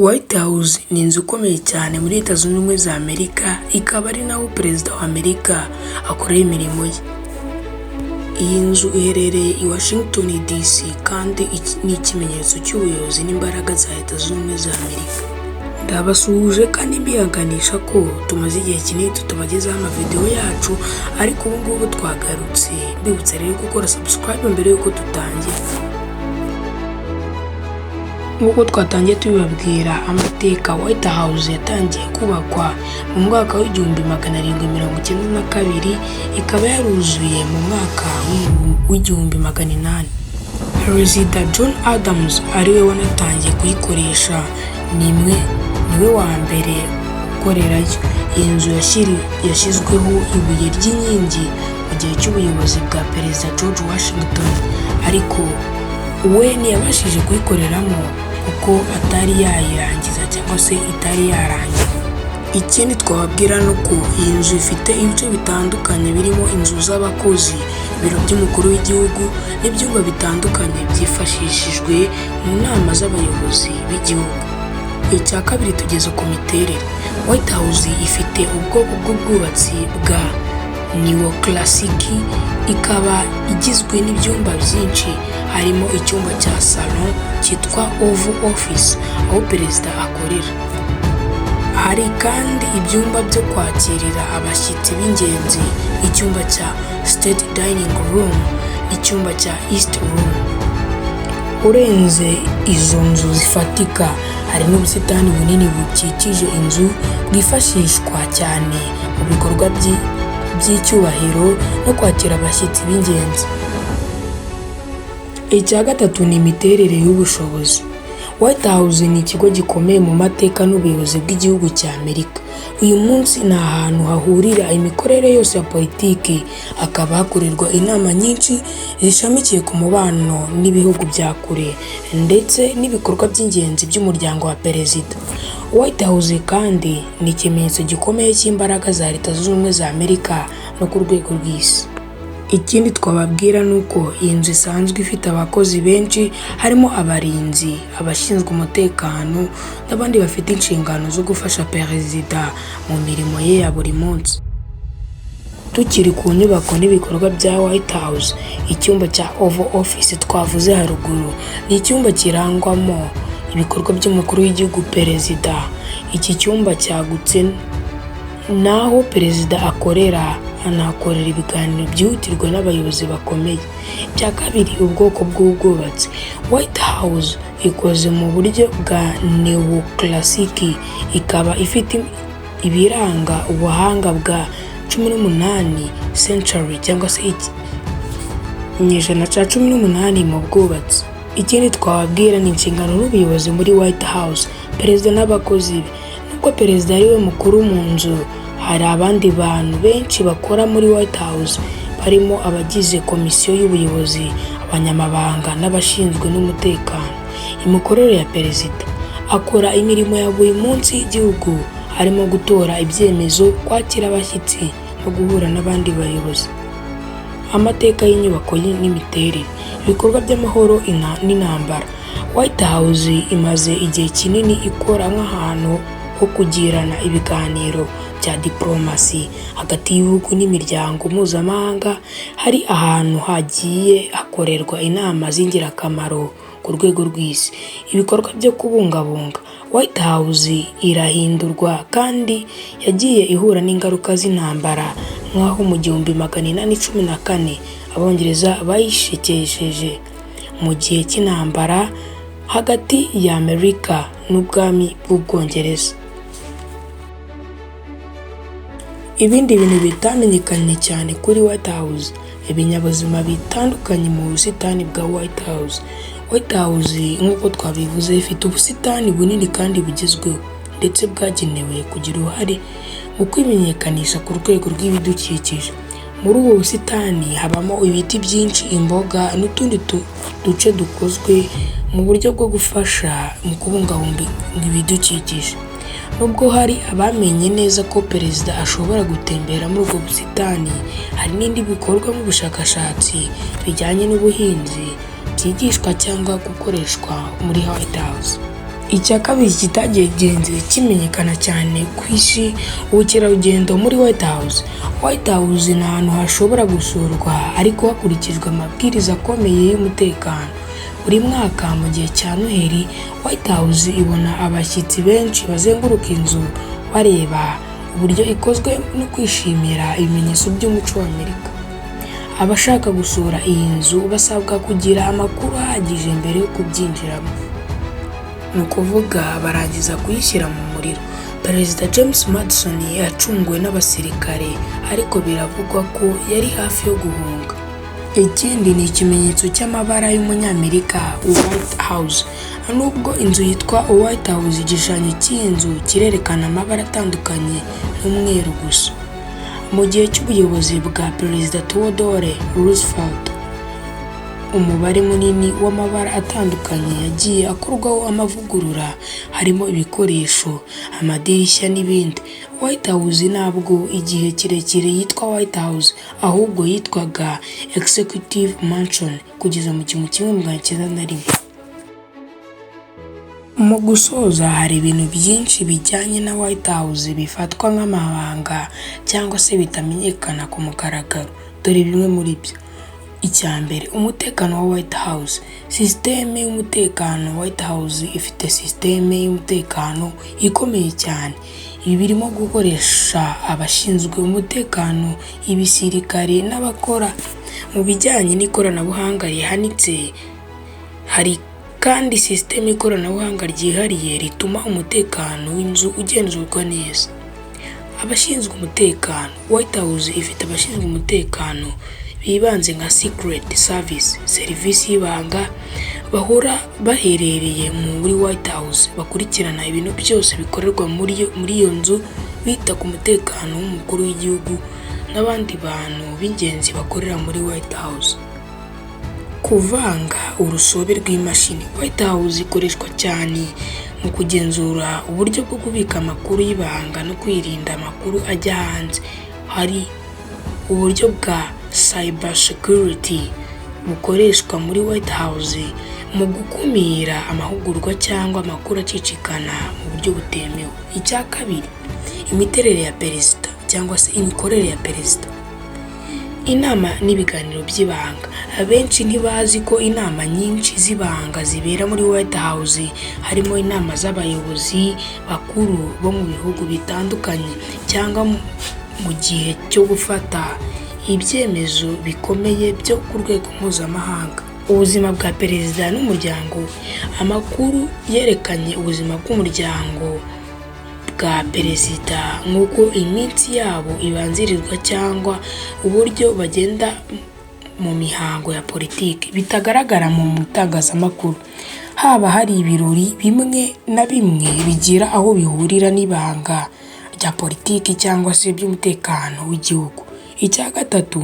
White House ni inzu ikomeye cyane muri Leta Zunze Ubumwe za Amerika, ikaba ari naho Perezida wa Amerika akorera imirimo ye. Iyi nzu iherereye i Washington DC kandi ni ikimenyetso cy'ubuyobozi n'imbaraga za Leta Zunze Ubumwe za Amerika. Ndabasuhuje kandi mbihanganisha ko tumaze igihe kinini tutabagezaho amavideo yacu, ariko ubu ngubu twagarutse. Mbibutsa rero gukora subscribe mbere yuko dutangira. Nk'uko twatangiye tubibabwira, amateka White House yatangiye kubakwa mu mwaka w'1792, ikaba yaruzuye mu mwaka w'1800. Perezida John Adams ariwe wanatangiye kuyikoresha, niwe wa mbere ukorerayo. Iyi nzu yashyizweho ibuye ry'inkingi mu gihe cy'ubuyobozi bwa Perezida George Washington, ariko we ntiyabashije kuyikoreramo kuko atari yayirangiza cyangwa se itari yarangira. Ikindi twababwira ni uko iyi nzu ifite ibice bitandukanye birimo inzu z'abakozi, ibiro by'umukuru w'igihugu n'ibyumba bitandukanye byifashishijwe mu nama z'abayobozi b'igihugu. Icya kabiri, tugeze ku miterere. White House ifite ubwoko bw'ubwubatsi bwa neo-classique, ikaba igizwe n'ibyumba byinshi, harimo icyumba cya salon cyitwa Oval Office aho perezida akorera. Hari kandi ibyumba byo kwakirira abashyitsi b'ingenzi, icyumba cya State Dining Room n'icyumba cya East Room. Urenze izo nzu zifatika, hari n'ubusitani bunini bukikije inzu bwifashishwa cyane mu bikorwa by'icyubahiro no kwakira abashyitsi b'ingenzi. Icya gatatu ni imiterere y'ubushobozi. White House ni ikigo gikomeye mu mateka n'ubuyobozi bw'igihugu cya Amerika. Uyu munsi ni ahantu hahurira imikorere yose ya politiki, hakaba hakorerwa inama nyinshi zishamikiye ku mubano n'ibihugu bya kure ndetse n'ibikorwa by'ingenzi by'umuryango wa perezida. White House kandi ni ikimenyetso gikomeye cy'imbaraga za Leta Zunze Ubumwe za Amerika no ku rwego rw'isi. Ikindi twababwira ni uko iyi nzu isanzwe ifite abakozi benshi, harimo abarinzi, abashinzwe umutekano n'abandi bafite inshingano zo gufasha perezida mu mirimo ye ya buri munsi. Tukiri ku nyubako n'ibikorwa bya White House, icyumba cya Oval Office twavuze haruguru ni icyumba kirangwamo ibikorwa by'umukuru w'igihugu perezida. Iki cyumba cyagutse naho perezida akorera, anahakorera ibiganiro byihutirwa n'abayobozi bakomeye. Icya kabiri, ubwoko bw'ubwubatsi. White House ikoze mu buryo bwa neo-classique, ikaba ifite ibiranga ubuhanga bwa 18 century cyangwa se ikinyejana cya 18 mu bwubatsi. Ikindi twababwira ni inshingano n'ubuyobozi muri White House. Perezida n'abakozi be. Nubwo perezida ariwe mukuru mu nzu, hari abandi bantu benshi bakora muri White House, barimo abagize komisiyo y'ubuyobozi, abanyamabanga n'abashinzwe n'umutekano. Imikorere ya perezida: akora imirimo ya buri munsi y'igihugu, harimo gutora ibyemezo, kwakira abashyitsi no guhura n'abandi bayobozi. Amateka y'inyubako n'imiterere. Ibikorwa by'amahoro n'intambara. White House imaze igihe kinini ikora nk'ahantu ho kugirana ibiganiro bya diplomasi hagati y'ibihugu n'imiryango mpuzamahanga. Hari ahantu hagiye hakorerwa inama z'ingirakamaro ku rwego rw'isi. Ibikorwa byo kubungabunga. White House irahindurwa kandi yagiye ihura n'ingaruka z'intambara, nk'aho mu 1814 Abongereza bayishekesheje mu gihe cy'intambara hagati ya Amerika n'ubwami bw'Ubwongereza. Ibindi bintu bitamenyekanye cyane kuri White House: ibinyabuzima bitandukanye mu busitani bwa White House. White House nk'uko twabivuze ifite ubusitani bunini kandi bugezweho ndetse bwagenewe kugira uruhare mu kwimenyekanisha ku rwego rw'ibidukikije. Muri ubu busitani habamo ibiti byinshi, imboga n'utundi duce dukozwe mu buryo bwo gufasha mu kubungabunga ibidukikije. Nubwo hari abamenye neza ko perezida ashobora gutembera muri ubwo busitani, hari n'indi bikorwa nk'ubushakashatsi bijyanye n'ubuhinzi byigishwa cyangwa gukoreshwa muri White House. Icya kabiri kitagenze kimenyekana cyane ku isi, ubukerarugendo muri White House. White House ni ahantu hashobora gusurwa ariko hakurikijwe amabwiriza akomeye y'umutekano. Buri mwaka mu gihe cya Noheli, White House ibona abashyitsi benshi bazenguruka inzu bareba uburyo ikozwe no kwishimira ibimenyetso by'umuco wa Amerika. Abashaka gusura iyi nzu basabwa kugira amakuru ahagije mbere yo kubyinjiramo. Ni ukuvuga barangiza kuyishyira mu muriro. Perezida James Madison yacunguwe n'abasirikare ariko biravugwa ko yari hafi yo guhunga. Ikindi ni ikimenyetso cy'amabara y'umunyamerika White House. Nubwo inzu yitwa White House, igishushanyo cy'iyi nzu kirerekana amabara atandukanye n'umweru gusa. Mu gihe cy'ubuyobozi bwa Perezida Theodore Roosevelt, umubare munini w'amabara atandukanye yagiye akorwaho amavugurura, harimo ibikoresho, amadirishya n'ibindi. White House ntabwo igihe kirekire yitwa White House, ahubwo yitwaga Executive Mansion kugeza mu 1991. Mu gusoza, hari ibintu byinshi bijyanye na White House bifatwa nk'amabanga cyangwa se bitamenyekana ku mugaragaro. Dore bimwe muri byo. Icya mbere, umutekano wa White House. Sisiteme y'umutekano. White House ifite sisiteme y'umutekano ikomeye cyane. Ibi birimo gukoresha abashinzwe umutekano, ibisirikare n'abakora mu bijyanye n'ikoranabuhanga rihanitse. Hari kandi sisiteme y'ikoranabuhanga ryihariye rituma umutekano w'inzu ugenzurwa neza. Abashinzwe umutekano. White House ifite abashinzwe umutekano bibanze nka Secret Service, serivisi y'ibanga, bahora baherereye muri White House, bakurikirana ibintu byose bikorerwa muri iyo nzu, bita ku mutekano w'umukuru w'igihugu n'abandi bantu b'ingenzi bakorera muri White House. Kuvanga urusobe rw'imashini. White House ikoreshwa cyane mu kugenzura uburyo bwo kubika amakuru y'ibanga no kwirinda amakuru ajya hanze. Hari uburyo bwa cyber security bukoreshwa muri White House mu gukumira amahugurwa cyangwa amakuru acicikana mu buryo butemewe. Icya kabiri, imiterere ya perezida cyangwa se imikorere ya perezida. Inama n'ibiganiro by'ibanga. Abenshi ntibazi ko inama nyinshi z'ibanga zibera muri White House, harimo inama z'abayobozi bakuru bo mu bihugu bitandukanye cyangwa mu gihe cyo gufata ibyemezo bikomeye byo ku rwego mpuzamahanga. Ubuzima bwa perezida n'umuryango. Amakuru yerekanye ubuzima bw'umuryango bwa perezida, nk'uko iminsi yabo ibanzirizwa cyangwa uburyo bagenda mu mihango ya politiki bitagaragara mu itangazamakuru. Haba hari ibirori bimwe na bimwe bigira aho bihurira n'ibanga rya politiki cyangwa se by'umutekano w'igihugu. Icya gatatu,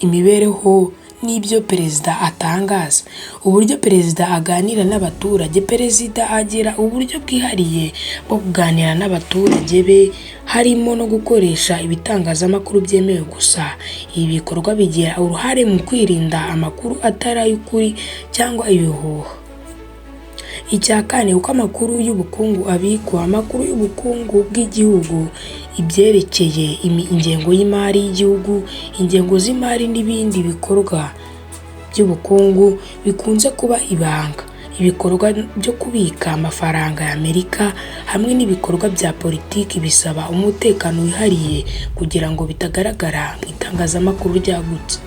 imibereho n'ibyo perezida atangaza. Uburyo perezida aganira n'abaturage. Perezida agira uburyo bwihariye bwo kuganira n'abaturage be, harimo no gukoresha ibitangazamakuru byemewe gusa. Ibi bikorwa bigira uruhare mu kwirinda amakuru atari ay'ukuri cyangwa ibihuha. Icya kane, uko amakuru y'ubukungu abikwa. Amakuru y'ubukungu bw'igihugu, ibyerekeye ingengo y'imari y'igihugu, ingengo z'imari n'ibindi bikorwa by'ubukungu bikunze kuba ibanga. Ibikorwa byo kubika amafaranga ya Amerika hamwe n'ibikorwa bya politiki bisaba umutekano wihariye kugira ngo bitagaragara mu itangazamakuru ryagutse.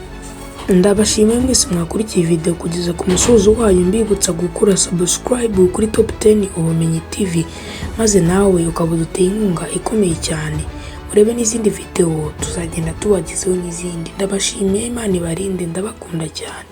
Ndabashimiye mwese mwakurikiye video kugeza ku musozo wayo, mbibutsa gukora subscribe kuri Top 10 Ubumenyi TV, maze nawe ukaba uduteye inkunga ikomeye cyane. Urebe n'izindi video tuzagenda tubagezeho n'izindi. Ndabashimiye, Imana ibarinde, ndabakunda cyane.